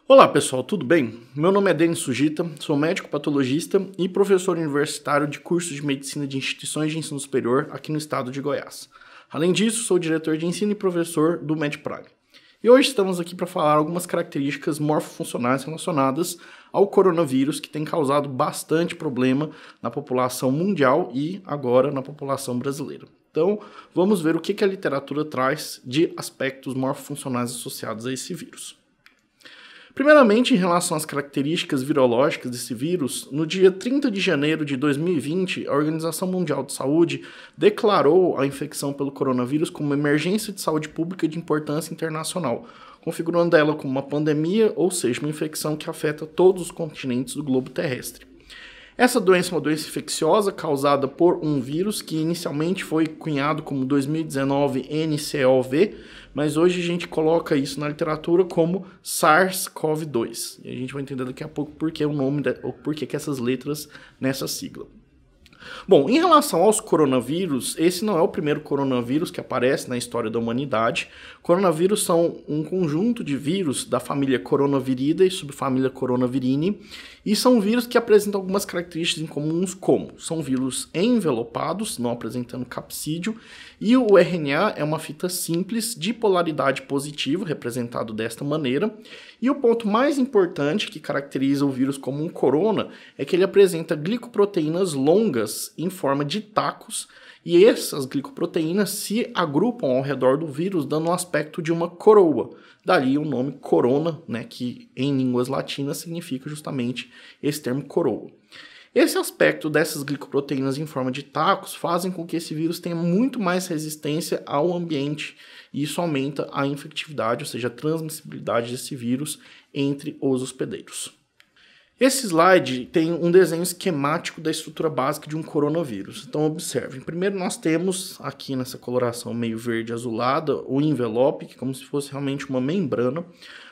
Olá pessoal, tudo bem? Meu nome é Denis Sugita, sou médico patologista e professor universitário de cursos de medicina de instituições de ensino superior aqui no estado de Goiás. Além disso, sou diretor de ensino e professor do MedPrime. E hoje estamos aqui para falar algumas características morfofuncionais relacionadas ao coronavírus que tem causado bastante problema na população mundial e agora na população brasileira. Então, vamos ver o que a literatura traz de aspectos morfofuncionais associados a esse vírus. Primeiramente, em relação às características virológicas desse vírus, no dia 30 de janeiro de 2020, a Organização Mundial de Saúde declarou a infecção pelo coronavírus como uma emergência de saúde pública de importância internacional, configurando ela como uma pandemia, ou seja, uma infecção que afeta todos os continentes do globo terrestre. Essa doença é uma doença infecciosa causada por um vírus que inicialmente foi cunhado como 2019 nCoV, mas hoje a gente coloca isso na literatura como SARS-CoV-2. E a gente vai entender daqui a pouco por que o nome, ou por que essas letras nessa sigla. Bom, em relação aos coronavírus, esse não é o primeiro coronavírus que aparece na história da humanidade. Coronavírus são um conjunto de vírus da família Coronaviridae e subfamília Coronavirinae, e são vírus que apresentam algumas características em comuns, como são vírus envelopados, não apresentando capsídeo, e o RNA é uma fita simples de polaridade positiva, representado desta maneira. E o ponto mais importante que caracteriza o vírus como um corona é que ele apresenta glicoproteínas longas em forma de tacos, e essas glicoproteínas se agrupam ao redor do vírus, dando um aspecto de uma coroa. Dali o nome corona, né, que em línguas latinas significa justamente esse termo coroa. Esse aspecto dessas glicoproteínas em forma de tacos fazem com que esse vírus tenha muito mais resistência ao ambiente, e isso aumenta a infectividade, ou seja, a transmissibilidade desse vírus entre os hospedeiros. Esse slide tem um desenho esquemático da estrutura básica de um coronavírus. Então observem, primeiro nós temos aqui nessa coloração meio verde azulada o envelope, que é como se fosse realmente uma membrana.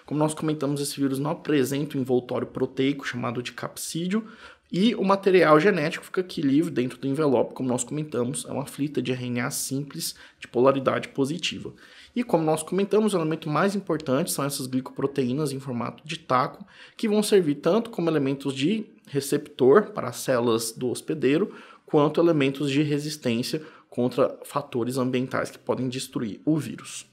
Como nós comentamos, esse vírus não apresenta um envoltório proteico chamado de capsídeo, e o material genético fica aqui livre dentro do envelope, como nós comentamos, é uma fita de RNA simples de polaridade positiva. E como nós comentamos, o elemento mais importante são essas glicoproteínas em formato de taco, que vão servir tanto como elementos de receptor para as células do hospedeiro, quanto elementos de resistência contra fatores ambientais que podem destruir o vírus.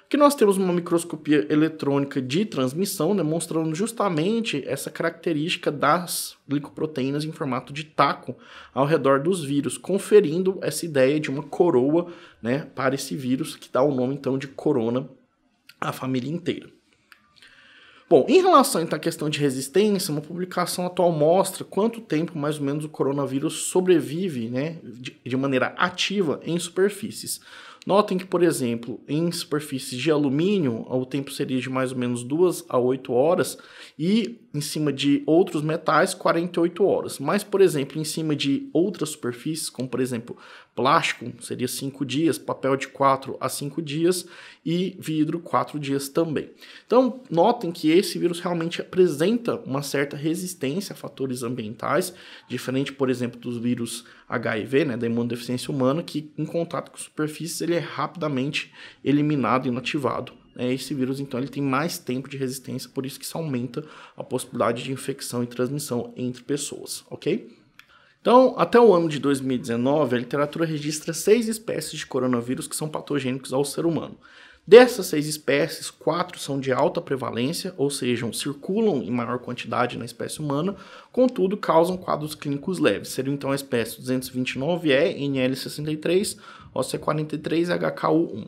Aqui nós temos uma microscopia eletrônica de transmissão, demonstrando justamente essa característica das glicoproteínas em formato de taco ao redor dos vírus, conferindo essa ideia de uma coroa, né, para esse vírus, que dá o nome então de corona à família inteira. Bom, em relação então à questão de resistência, uma publicação atual mostra quanto tempo mais ou menos o coronavírus sobrevive, né, de maneira ativa em superfícies. Notem que, por exemplo, em superfícies de alumínio, o tempo seria de mais ou menos 2 a 8 horas, e em cima de outros metais, 48 horas. Mas, por exemplo, em cima de outras superfícies, como por exemplo plástico, seria 5 dias, papel de 4 a 5 dias e vidro 4 dias também. Então, notem que esse vírus realmente apresenta uma certa resistência a fatores ambientais, diferente, por exemplo, dos vírus HIV, né, da imunodeficiência humana, que em contato com superfícies ele é rapidamente eliminado e inativado. Esse vírus, então, ele tem mais tempo de resistência, por isso que isso aumenta a possibilidade de infecção e transmissão entre pessoas, ok? Então, até o ano de 2019, a literatura registra 6 espécies de coronavírus que são patogênicos ao ser humano. Dessas 6 espécies, 4 são de alta prevalência, ou seja, circulam em maior quantidade na espécie humana, contudo causam quadros clínicos leves. Seriam então a espécie 229E, NL63, OC43 e HKU1.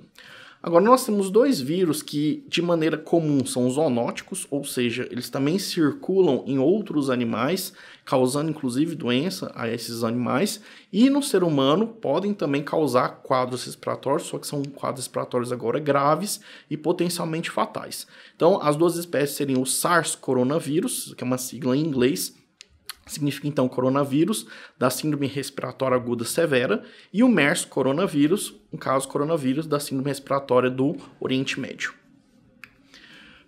Agora, nós temos 2 vírus que, de maneira comum, são zoonóticos, ou seja, eles também circulam em outros animais, causando inclusive doença a esses animais, e no ser humano podem também causar quadros respiratórios, só que são quadros respiratórios agora graves e potencialmente fatais. Então, as 2 espécies seriam o SARS-coronavírus, que é uma sigla em inglês, significa então coronavírus da síndrome respiratória aguda severa, e o MERS coronavírus, no caso coronavírus da síndrome respiratória do Oriente Médio.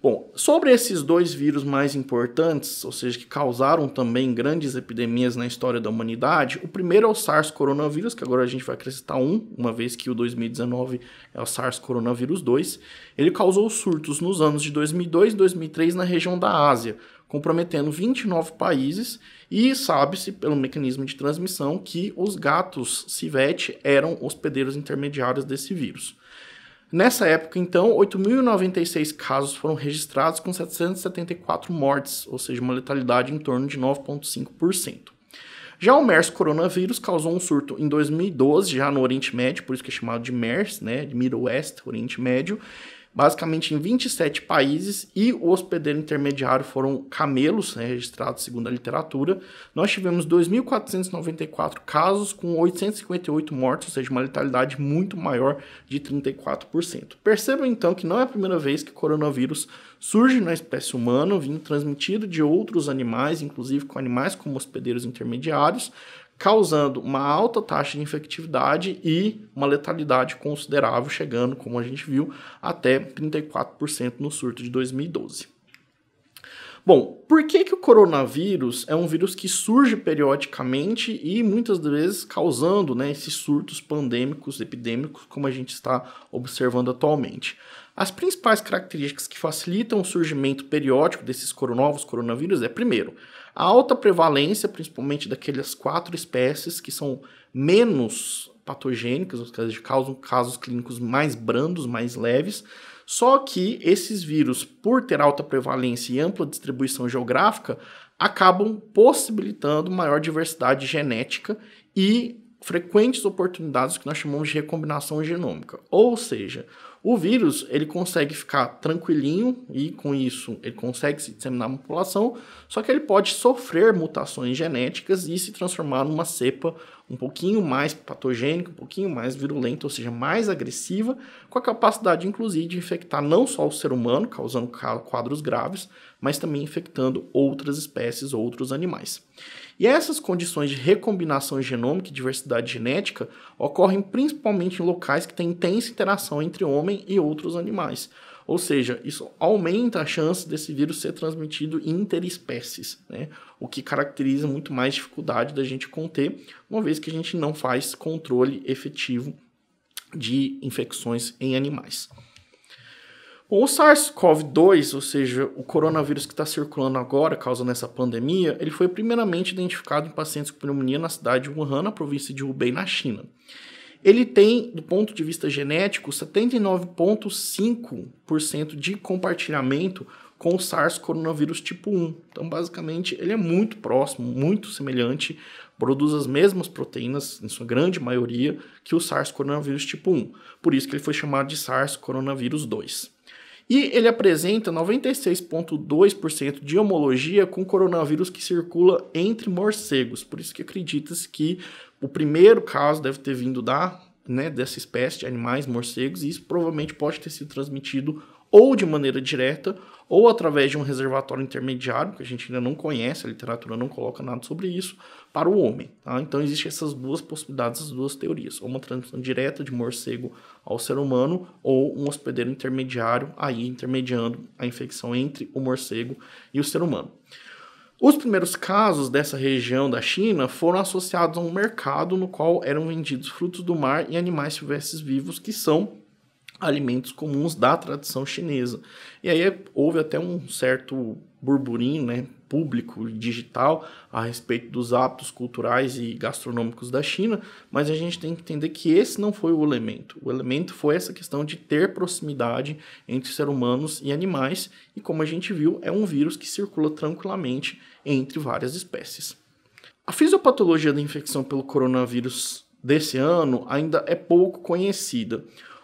Bom, sobre esses dois vírus mais importantes, ou seja, que causaram também grandes epidemias na história da humanidade, o primeiro é o SARS coronavírus, que agora a gente vai acrescentar uma vez que o 2019 é o SARS coronavírus 2. Ele causou surtos nos anos de 2002 e 2003 na região da Ásia, comprometendo 29 países, e sabe-se pelo mecanismo de transmissão que os gatos civete eram hospedeiros intermediários desse vírus. Nessa época, então, 8.096 casos foram registrados com 774 mortes, ou seja, uma letalidade em torno de 9,5%. Já o MERS coronavírus causou um surto em 2012, já no Oriente Médio, por isso que é chamado de MERS, né, de Middle West, Oriente Médio, basicamente em 27 países, e o hospedeiro intermediário foram camelos, né, registrados segundo a literatura. Nós tivemos 2.494 casos com 858 mortes, ou seja, uma letalidade muito maior de 34%. Percebam então que não é a primeira vez que o coronavírus surge na espécie humana, vindo transmitido de outros animais, inclusive com animais como hospedeiros intermediários, causando uma alta taxa de infectividade e uma letalidade considerável, chegando, como a gente viu, até 34% no surto de 2012. Bom, por que o coronavírus é um vírus que surge periodicamente e muitas vezes causando, né, esses surtos pandêmicos, epidêmicos, como a gente está observando atualmente? As principais características que facilitam o surgimento periódico desses novos coronavírus é, primeiro, a alta prevalência, principalmente daquelas 4 espécies que são menos patogênicas, ou seja, causam casos clínicos mais brandos, mais leves. Só que esses vírus, por ter alta prevalência e ampla distribuição geográfica, acabam possibilitando maior diversidade genética e frequentes oportunidades que nós chamamos de recombinação genômica. Ou seja, o vírus ele consegue ficar tranquilinho e com isso ele consegue se disseminar na população, só que ele pode sofrer mutações genéticas e se transformar numa cepa um pouquinho mais patogênica, um pouquinho mais virulenta, ou seja, mais agressiva, com a capacidade inclusive de infectar não só o ser humano, causando quadros graves, mas também infectando outras espécies, outros animais. E essas condições de recombinação genômica e diversidade genética ocorrem principalmente em locais que têm intensa interação entre homem e outros animais. Ou seja, isso aumenta a chance desse vírus ser transmitido interespécies, né? O que caracteriza muito mais dificuldade da gente conter, uma vez que a gente não faz controle efetivo de infecções em animais. Bom, o SARS-CoV-2, ou seja, o coronavírus que está circulando agora, causando essa pandemia, ele foi primeiramente identificado em pacientes com pneumonia na cidade de Wuhan, na província de Hubei, na China. Ele tem, do ponto de vista genético, 79,5% de compartilhamento com o SARS coronavírus tipo 1. Então, basicamente, ele é muito próximo, muito semelhante, produz as mesmas proteínas, em sua grande maioria, que o SARS coronavírus tipo 1. Por isso que ele foi chamado de SARS coronavírus 2. E ele apresenta 96,2% de homologia com coronavírus que circula entre morcegos. Por isso que acredita-se que o primeiro caso deve ter vindo dessa espécie de animais, morcegos, e isso provavelmente pode ter sido transmitido ou de maneira direta ou através de um reservatório intermediário, que a gente ainda não conhece, a literatura não coloca nada sobre isso, para o homem. Tá? Então existem essas duas possibilidades, essas duas teorias, ou uma transmissão direta de morcego ao ser humano, ou um hospedeiro intermediário, aí intermediando a infecção entre o morcego e o ser humano. Os primeiros casos dessa região da China foram associados a um mercado no qual eram vendidos frutos do mar e animais silvestres vivos, que são alimentos comuns da tradição chinesa. E aí houve até um certo burburinho, né, público, digital, a respeito dos hábitos culturais e gastronômicos da China, mas a gente tem que entender que esse não foi o elemento. O elemento foi essa questão de ter proximidade entre seres humanos e animais, e como a gente viu, é um vírus que circula tranquilamente entre várias espécies. A fisiopatologia da infecção pelo coronavírus desse ano ainda é pouco conhecida.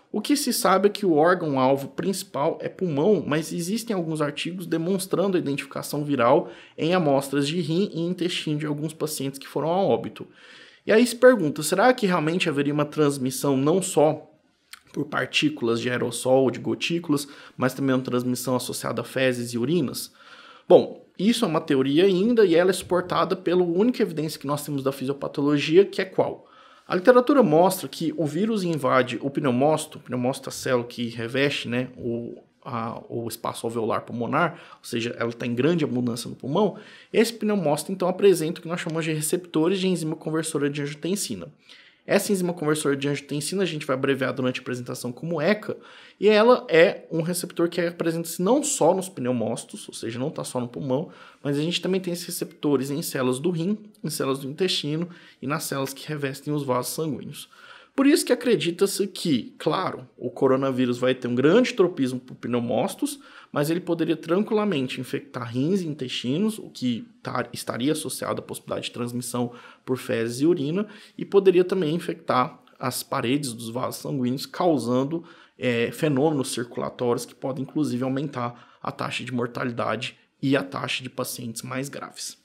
O que se sabe é que o órgão-alvo principal é pulmão, mas existem alguns artigos demonstrando a identificação viral em amostras de rim e intestino de alguns pacientes que foram a óbito. E aí se pergunta, será que realmente haveria uma transmissão não só por partículas de aerossol ou de gotículas, mas também uma transmissão associada a fezes e urinas? Bom, isso é uma teoria ainda e ela é suportada pela única evidência que nós temos da fisiopatologia, que é qual? A literatura mostra que o vírus invade o pneumócito, a célula que reveste, né, o espaço alveolar pulmonar, ou seja, ela está em grande abundância no pulmão, esse pneumócito então apresenta o que nós chamamos de receptores de enzima conversora de angiotensina. Essa enzima conversora de angiotensina a gente vai abreviar durante a apresentação como ECA, e ela é um receptor que apresenta-se não só nos pneumócitos, ou seja, não está só no pulmão, mas a gente também tem esses receptores em células do rim, em células do intestino e nas células que revestem os vasos sanguíneos. Por isso que acredita-se que, claro, o coronavírus vai ter um grande tropismo por pneumócitos, mas ele poderia tranquilamente infectar rins e intestinos, o que estaria associado à possibilidade de transmissão por fezes e urina, e poderia também infectar as paredes dos vasos sanguíneos, causando fenômenos circulatórios que podem, inclusive, aumentar a taxa de mortalidade e a taxa de pacientes mais graves.